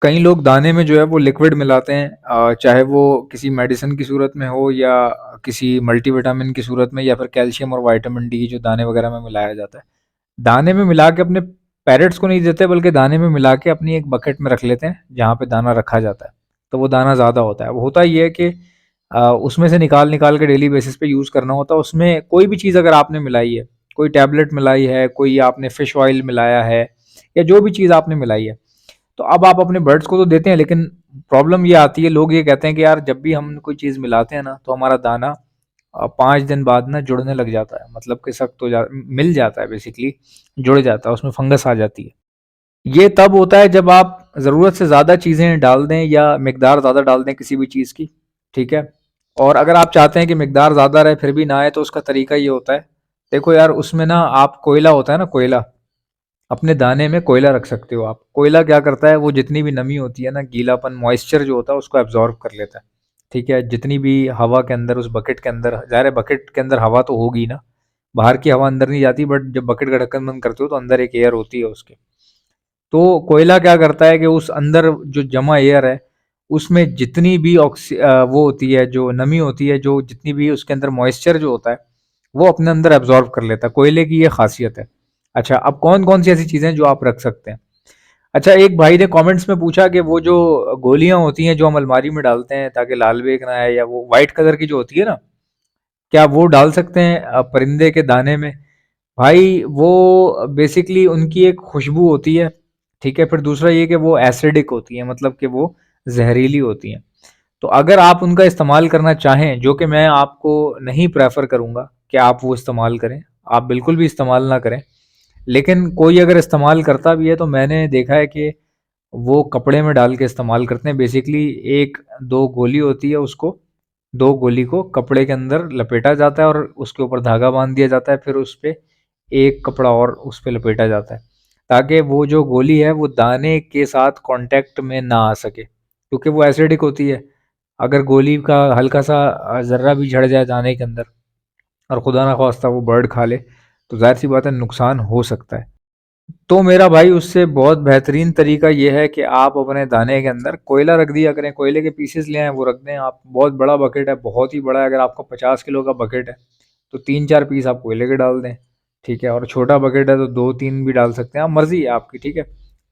कई लोग दाने में जो है वो लिक्विड मिलाते हैं, चाहे वो किसी मेडिसिन की सूरत में हो या किसी मल्टीविटामिन की सूरत में या फिर कैल्शियम और विटामिन डी जो दाने वगैरह में मिलाया जाता है। दाने में मिला के अपने पैरेट्स को नहीं देते, बल्कि दाने में मिला के अपनी एक बकेट में रख लेते हैं जहाँ पे दाना रखा जाता है। तो वो दाना ज़्यादा होता है। वो होता ये है कि उसमें से निकाल निकाल के डेली बेसिस पे यूज़ करना होता है। उसमें कोई भी चीज़ अगर आपने मिलाई है, कोई टैबलेट मिलाई है, कोई आपने फिश ऑयल मिलाया है या जो भी चीज़ आपने मिलाई है, तो अब आप अपने बर्ड्स को तो देते हैं, लेकिन प्रॉब्लम ये आती है, लोग ये कहते हैं कि यार जब भी हम कोई चीज़ मिलाते हैं ना तो हमारा दाना 5 दिन बाद ना जुड़ने लग जाता है, मतलब कि सख्त हो जा मिल जाता है, बेसिकली जुड़ जाता है, उसमें फंगस आ जाती है। ये तब होता है जब आप ज़रूरत से ज़्यादा चीज़ें डाल दें या मिकदार ज़्यादा डाल दें किसी भी चीज़ की, ठीक है। और अगर आप चाहते हैं कि मिकदार ज़्यादा रहे फिर भी ना आए, तो उसका तरीका ये होता है, देखो यार उसमें ना आप कोयला होता है ना, कोयला, अपने दाने में कोयला रख सकते हो आप। कोयला क्या करता है, वो जितनी भी नमी होती है ना, गीलापन, मॉइस्चर जो होता है उसको एब्जॉर्ब कर लेता है, ठीक है। जितनी भी हवा के अंदर, उस बकेट के अंदर, ज़ाहिर है बकेट के अंदर हवा तो होगी ना, बाहर की हवा अंदर नहीं जाती, बट जब बकेट का ढक्कन बंद करते हो तो अंदर एक एयर होती है उसके। तो कोयला क्या करता है कि उस अंदर जो जमा एयर है, उसमें जितनी भी वो होती है, जो नमी होती है, जो जितनी भी उसके अंदर मॉइस्चर जो होता है, वो अपने अंदर एब्जॉर्ब कर लेता है। कोयले की ये खासियत है। अच्छा, अब कौन कौन सी ऐसी चीज़ें हैं जो आप रख सकते हैं। अच्छा, एक भाई ने कमेंट्स में पूछा कि वो जो गोलियां होती हैं जो हम अलमारी में डालते हैं ताकि लाल बेग ना आए, या वो वाइट कलर की जो होती है ना, क्या वो डाल सकते हैं परिंदे के दाने में। भाई वो बेसिकली उनकी एक खुशबू होती है, ठीक है। फिर दूसरा ये कि वो एसिडिक होती है, मतलब कि वो जहरीली होती हैं। तो अगर आप उनका इस्तेमाल करना चाहें, जो कि मैं आपको नहीं प्रेफर करूंगा कि आप वो इस्तेमाल करें, आप बिल्कुल भी इस्तेमाल ना करें, लेकिन कोई अगर इस्तेमाल करता भी है तो मैंने देखा है कि वो कपड़े में डाल के इस्तेमाल करते हैं। बेसिकली एक दो गोली होती है, उसको, दो गोली को कपड़े के अंदर लपेटा जाता है और उसके ऊपर धागा बांध दिया जाता है, फिर उस पे एक कपड़ा और उस पे लपेटा जाता है, ताकि वो जो गोली है वो दाने के साथ कांटेक्ट में ना आ सके, क्योंकि वो एसिडिक होती है। अगर गोली का हल्का सा ज़र्रा भी झड़ जाए दाने के अंदर और खुदा ना खास्ता वो बर्ड खा ले, तो जाहिर सी बात है नुकसान हो सकता है। तो मेरा भाई उससे बहुत बेहतरीन तरीका ये है कि आप अपने दाने के अंदर कोयला रख दिया करें, कोयले के पीसेस ले आएं, वो रख दें आप। बहुत बड़ा बकेट है, बहुत ही बड़ा है, अगर आपका 50 किलो का बकेट है तो 3-4 पीस आप कोयले के डाल दें, ठीक है। और छोटा बकेट है तो 2-3 भी डाल सकते हैं आप, मर्जी है आपकी, ठीक है।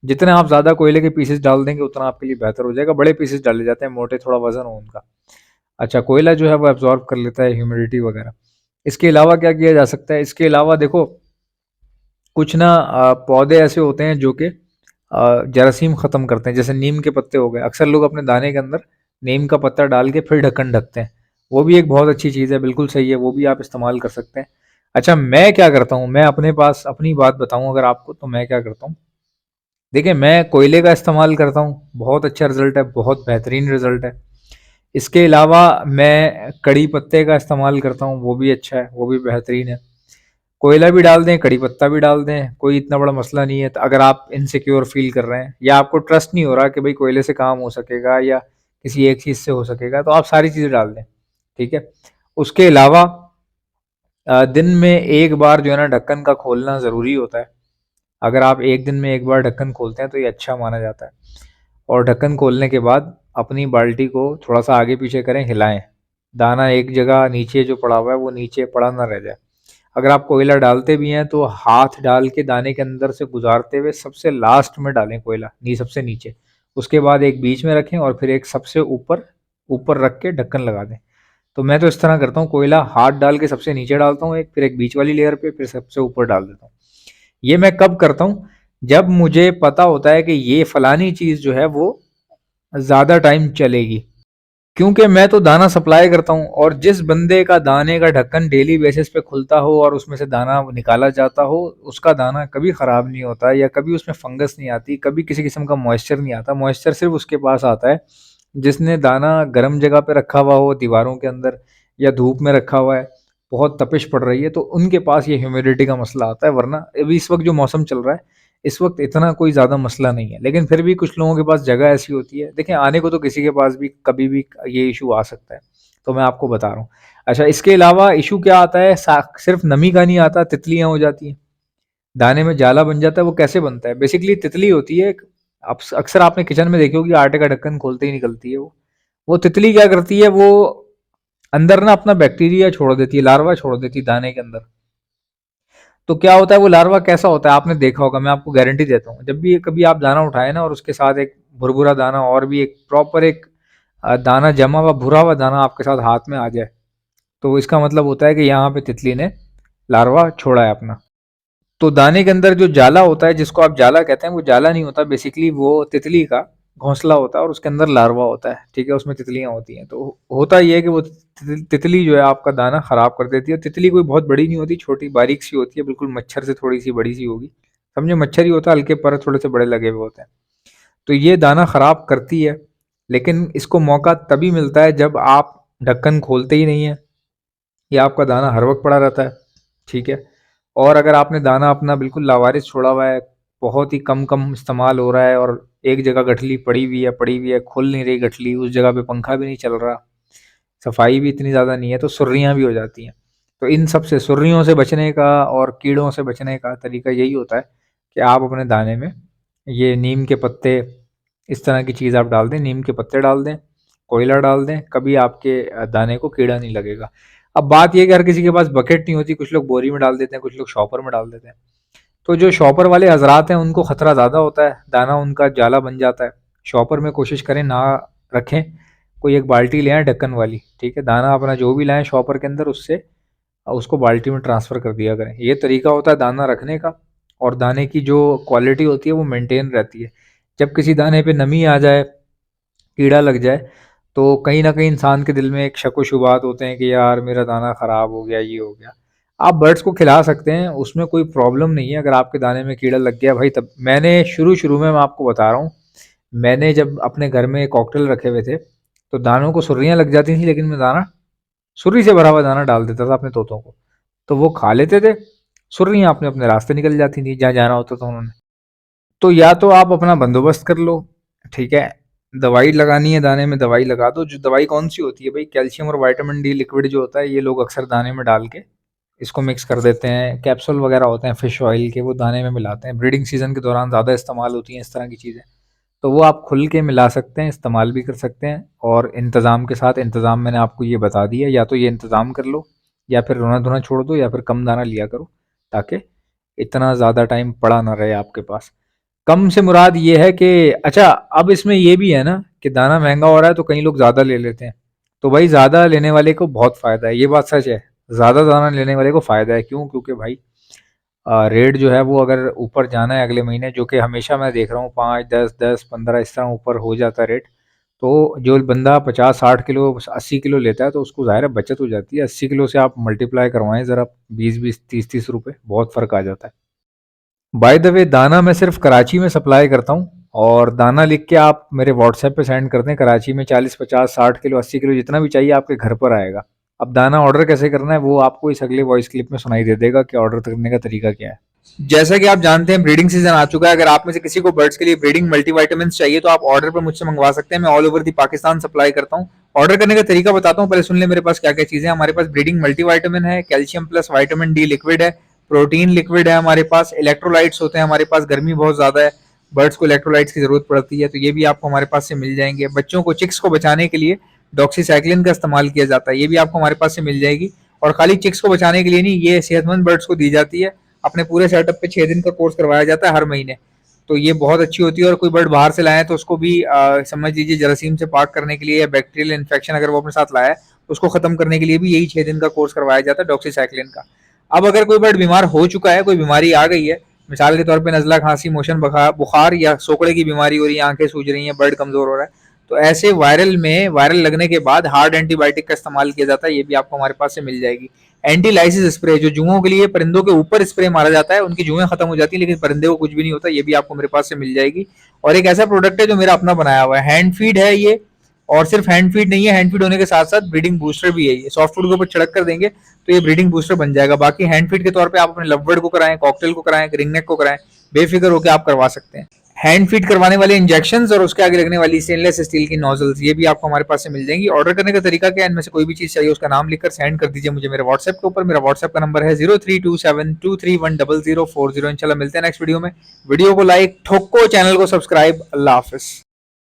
जितने आप ज़्यादा कोयले के पीसेस डाल देंगे उतना आपके लिए बेहतर हो जाएगा। बड़े पीसेस डाले जाते हैं, मोटे, थोड़ा वजन हो उनका। अच्छा, कोयला जो है वो एब्जॉर्ब कर लेता है ह्यूमिडिटी वगैरह। इसके अलावा क्या किया जा सकता है, इसके अलावा देखो कुछ ना पौधे ऐसे होते हैं जो कि जरासीम ख़त्म करते हैं, जैसे नीम के पत्ते हो गए। अक्सर लोग अपने दाने के अंदर नीम का पत्ता डाल के फिर ढक्कन ढकते हैं, वो भी एक बहुत अच्छी चीज़ है, बिल्कुल सही है, वो भी आप इस्तेमाल कर सकते हैं। अच्छा, मैं क्या करता हूँ, मैं अपने पास अपनी बात बताऊँ अगर आपको, तो मैं क्या करता हूँ, देखिए मैं कोयले का इस्तेमाल करता हूँ, बहुत अच्छा रिजल्ट है, बहुत बेहतरीन रिजल्ट है। इसके अलावा मैं कड़ी पत्ते का इस्तेमाल करता हूँ, वो भी अच्छा है, वो भी बेहतरीन है। कोयला भी डाल दें, कड़ी पत्ता भी डाल दें, कोई इतना बड़ा मसला नहीं है। तो अगर आप इनसिक्योर फील कर रहे हैं या आपको ट्रस्ट नहीं हो रहा कि भाई कोयले से काम हो सकेगा या किसी एक चीज़ से हो सकेगा, तो आप सारी चीज़ें डाल दें, ठीक है। उसके अलावा दिन में एक बार जो है ना ढक्कन का खोलना ज़रूरी होता है। अगर आप एक दिन में एक बार ढक्कन खोलते हैं तो ये अच्छा माना जाता है। और ढक्कन खोलने के बाद अपनी बाल्टी को थोड़ा सा आगे पीछे करें, हिलाएं, दाना एक जगह नीचे जो पड़ा हुआ है वो नीचे पड़ा ना रह जाए। अगर आप कोयला डालते भी हैं तो हाथ डाल के दाने के अंदर से गुजारते हुए सबसे लास्ट में डालें कोयला, नी सबसे नीचे। उसके बाद एक बीच में रखें और फिर एक सबसे ऊपर ऊपर रख के ढक्कन लगा दें। तो मैं तो इस तरह करता हूँ, कोयला हाथ डाल के सबसे नीचे डालता हूँ एक, फिर एक बीच वाली लेयर पे, फिर सबसे ऊपर डाल देता हूँ। ये मैं कब करता हूँ, जब मुझे पता होता है कि ये फलानी चीज़ जो है वो ज़्यादा टाइम चलेगी। क्योंकि मैं तो दाना सप्लाई करता हूँ, और जिस बंदे का दाने का ढक्कन डेली बेसिस पे खुलता हो और उसमें से दाना निकाला जाता हो, उसका दाना कभी ख़राब नहीं होता या कभी उसमें फंगस नहीं आती, कभी किसी किस्म का मॉइस्चर नहीं आता। मॉइस्चर सिर्फ उसके पास आता है जिसने दाना गर्म जगह पे रखा हुआ हो, दीवारों के अंदर या धूप में रखा हुआ है, बहुत तपिश पड़ रही है, तो उनके पास ये ह्यूमिडिटी का मसला आता है। वरना अभी इस वक्त जो मौसम चल रहा है, इस वक्त इतना कोई ज़्यादा मसला नहीं है। लेकिन फिर भी कुछ लोगों के पास जगह ऐसी होती है, देखें आने को तो किसी के पास भी कभी भी ये इशू आ सकता है, तो मैं आपको बता रहा हूँ। अच्छा, इसके अलावा इशू क्या आता है, सिर्फ नमी का नहीं आता, तितलियाँ हो जाती हैं, दाने में जाला बन जाता है। वो कैसे बनता है, बेसिकली तितली होती है एक, आप अक्सर आपने किचन में देखी होगी, आटे का ढक्कन खोलते ही निकलती है वो तितली क्या करती है, वो अंदर ना अपना बैक्टीरिया छोड़ देती है, लार्वा छोड़ देती है दाने के अंदर। तो क्या होता है, वो लार्वा कैसा होता है आपने देखा होगा, मैं आपको गारंटी देता हूँ, जब भी कभी आप दाना उठाए ना और उसके साथ एक भुरभुरा दाना और भी एक प्रॉपर एक दाना जमा हुआ भुरा हुआ दाना आपके साथ हाथ में आ जाए, तो इसका मतलब होता है कि यहाँ पे तितली ने लार्वा छोड़ा है अपना। तो दाने के अंदर जो जाला होता है, जिसको आप जाला कहते हैं, वो जाला नहीं होता, बेसिकली वो तितली का घोंसला होता है और उसके अंदर लार्वा होता है, ठीक है, उसमें तितलियां होती हैं। तो होता ये है कि वो तितली जो है आपका दाना खराब कर देती है। तितली कोई बहुत बड़ी नहीं होती, छोटी बारीक सी होती है, बिल्कुल मच्छर से थोड़ी सी बड़ी सी होगी, समझे, मच्छर ही होता है, हल्के पर थोड़े से बड़े लगे हुए होते हैं। तो ये दाना खराब करती है, लेकिन इसको मौका तभी मिलता है जब आप ढक्कन खोलते ही नहीं है या आपका दाना हर वक्त पड़ा रहता है, ठीक है। और अगर आपने दाना अपना बिल्कुल लावारिस छोड़ा हुआ है, बहुत ही कम कम इस्तेमाल हो रहा है और एक जगह गठली पड़ी हुई है, खुल नहीं रही गठली, उस जगह पे पंखा भी नहीं चल रहा, सफाई भी इतनी ज़्यादा नहीं है, तो सुर्रियाँ भी हो जाती हैं। तो इन सब से, सुर्रियों से बचने का और कीड़ों से बचने का तरीका यही होता है कि आप अपने दाने में ये नीम के पत्ते, इस तरह की चीज़ आप डाल दें, नीम के पत्ते डाल दें, कोयला डाल दें, कभी आपके दाने को कीड़ा नहीं लगेगा। अब बात ये है कि हर किसी के पास बकेट नहीं होती, कुछ लोग बोरी में डाल देते हैं, कुछ लोग शॉपर में डाल देते हैं। तो जो शॉपर वाले हजरात हैं उनको खतरा ज़्यादा होता है, दाना उनका जाला बन जाता है। शॉपर में कोशिश करें ना रखें, कोई एक बाल्टी ले आएँ ढक्कन वाली, ठीक है, दाना अपना जो भी लाएँ शॉपर के अंदर, उससे उसको बाल्टी में ट्रांसफ़र कर दिया करें। ये तरीका होता है दाना रखने का, और दाने की जो क्वालिटी होती है वो मेंटेन रहती है। जब किसी दाने पे नमी आ जाए, कीड़ा लग जाए, तो कहीं न कहीं इंसान के दिल में एक शक व शुबहात होते हैं कि यार मेरा दाना ख़राब हो गया, ये हो गया। आप बर्ड्स को खिला सकते हैं, उसमें कोई प्रॉब्लम नहीं है, अगर आपके दाने में कीड़ा लग गया भाई, तब मैंने शुरू-शुरू में, मैं आपको बता रहा हूँ, मैंने जब अपने घर में कॉकटेल रखे हुए थे, तो दानों को सुर्रियाँ लग जाती थी, लेकिन मैं दाना, सुर्री से भरा हुआ दाना डाल देता था अपने तोतों को, तो वो खा लेते थे, सुर्रियाँ अपने अपने रास्ते निकल जाती थी, जहाँ जाना होता था उन्होंने। तो या तो आप अपना बंदोबस्त कर लो, ठीक है, दवाई लगानी है दाने में, दवाई लगा दो। जो दवाई कौन सी होती है भाई, कैल्शियम और विटामिन डी लिक्विड जो होता है, ये लोग अक्सर दाने में डाल के इसको मिक्स कर देते हैं। कैप्सूल वगैरह होते हैं फिश ऑयल के, वो दाने में मिलाते हैं, ब्रीडिंग सीजन के दौरान ज़्यादा इस्तेमाल होती हैं इस तरह की चीज़ें। तो वो आप खुल के मिला सकते हैं, इस्तेमाल भी कर सकते हैं, और इंतज़ाम के साथ, इंतज़ाम मैंने आपको ये बता दिया, या तो ये इंतज़ाम कर लो, या फिर रोना धोना छोड़ दो, या फिर कम दाना लिया करो, ताकि इतना ज़्यादा टाइम पड़ा ना रहे आपके पास। कम से मुराद ये है कि, अच्छा, अब इसमें ये भी है ना कि दाना महंगा हो रहा है तो कई लोग ज़्यादा ले लेते हैं, तो भाई ज़्यादा लेने वाले को बहुत फ़ायदा है, ये बात सच है। ज़्यादा दाना लेने वाले को फ़ायदा है, क्यों? क्योंकि भाई रेट जो है वो अगर ऊपर जाना है अगले महीने, जो कि हमेशा मैं देख रहा हूँ 5, 10, 10, 15 इस तरह ऊपर हो जाता है रेट, तो जो बंदा 50-60 किलो, 80 किलो लेता है, तो उसको ज़ाहिर है बचत हो जाती है। 80 किलो से आप मल्टीप्लाई करवाएं ज़रा, 20-20, 30-30 रुपये, बहुत फ़र्क आ जाता है। बाय द वे, दाना मैं सिर्फ कराची में सप्लाई करता हूँ, और दाना लिख के आप मेरे व्हाट्सएप पे सेंड कर दें, कराची में 40-50-60 किलो, 80 किलो जितना भी चाहिए आपके घर पर आएगा। अब दाना ऑर्डर कैसे करना है वो आपको इस अगले वॉइस क्लिप में सुनाई दे देगा कि ऑर्डर करने का तरीका क्या है। जैसा कि आप जानते हैं, ब्रीडिंग सीजन आ चुका है। अगर आप में से किसी को बर्ड्स के लिए ब्रीडिंग मल्टीविटामिन चाहिए तो आप ऑर्डर पर मुझसे मंगवा सकते हैं। मैं all over the Pakistan supply करता हूँ। ऑर्डर करने का तरीका बताता हूँ, पहले सुन ले मेरे पास क्या क्या चीजें हैं। हमारे पास ब्रीडिंग मल्टीविटामिन है, calcium plus vitamin D liquid है, प्रोटीन लिक्विड है, हमारे पास इलेक्ट्रोलाइट्स होते हैं, हमारे पास गर्मी बहुत ज्यादा है, बर्ड्स को इलेक्ट्रोलाइट्स की जरूरत पड़ती है, तो ये भी आपको हमारे पास से मिल जाएंगे। बच्चों को, चिक्स को बचाने के लिए डॉक्सीसाइक्लिन का इस्तेमाल किया जाता है, ये भी आपको हमारे पास से मिल जाएगी। और खाली चिक्स को बचाने के लिए नहीं, ये सेहतमंद बर्ड्स को दी जाती है। अपने पूरे सेटअप पे 6 दिन का कोर्स करवाया जाता है हर महीने, तो ये बहुत अच्छी होती है। और कोई बर्ड बाहर से लाए तो उसको भी समझ लीजिए जरासीम से पाक करने के लिए, या बैक्टीरियल इन्फेक्शन अगर वो अपने साथ लाया है तो उसको खत्म करने के लिए भी यही 6 दिन का कोर्स करवाया जाता है डॉक्सीसाइक्लिन का। अब अगर कोई बर्ड बीमार हो चुका है, कोई बीमारी आ गई है, मिसाल के तौर पे नज़ला, खांसी, मोशन, बुखार या सोकड़े की बीमारी हो रही है, आंखें सूज रही हैं, बर्ड कमजोर हो रहा है, तो ऐसे वायरल लगने के बाद हार्ड एंटीबायोटिक का इस्तेमाल किया जाता है, ये भी आपको हमारे पास से मिल जाएगी। एंटीलाइसिस स्प्रे, जो जुओं के लिए परिंदों के ऊपर स्प्रे मारा जाता है, उनकी जुएं खत्म हो जाती है लेकिन परिंदे को कुछ भी नहीं होता, ये भी आपको मेरे पास से मिल जाएगी। और एक ऐसा प्रोडक्ट है जो मेरा अपना बनाया हुआ है, हैंड फीड है ये, और सिर्फ हैंड फीड नहीं है, हैंड फीड होने के साथ साथ ब्रीडिंग बूस्टर भी है। ये सॉफ्ट फूड के ऊपर छिड़क कर देंगे तो ये ब्रीडिंग बूस्टर बन जाएगा। बाकी हैंड फीड के तौर पे आप अपने लव बर्ड को कराएं, कॉकटेल को कराएं, रिंगनेक को कराएं, बेफिक्र होकर आप करवा सकते हैं। हैंड फीड करवाने वाले इंजेक्शंस और उसके आगे लगने वाली स्टेनलेस स्टील की नोजल्स, ये भी आपको हमारे पास से मिल जाएंगी। ऑर्डर करने का तरीका क्या है, इनमें से कोई भी चीज चाहिए उसका नाम लिखकर सेंड कर दीजिए मुझे मेरे व्हाट्सएप के ऊपर। मेरा व्हाट्सएप का नंबर है 0327231040। इंशाल्लाह मिलते हैं नेक्स्ट वीडियो में। वीडियो को लाइक ठोको, चैनल को सब्सक्राइब। अल्लाह हाफिज।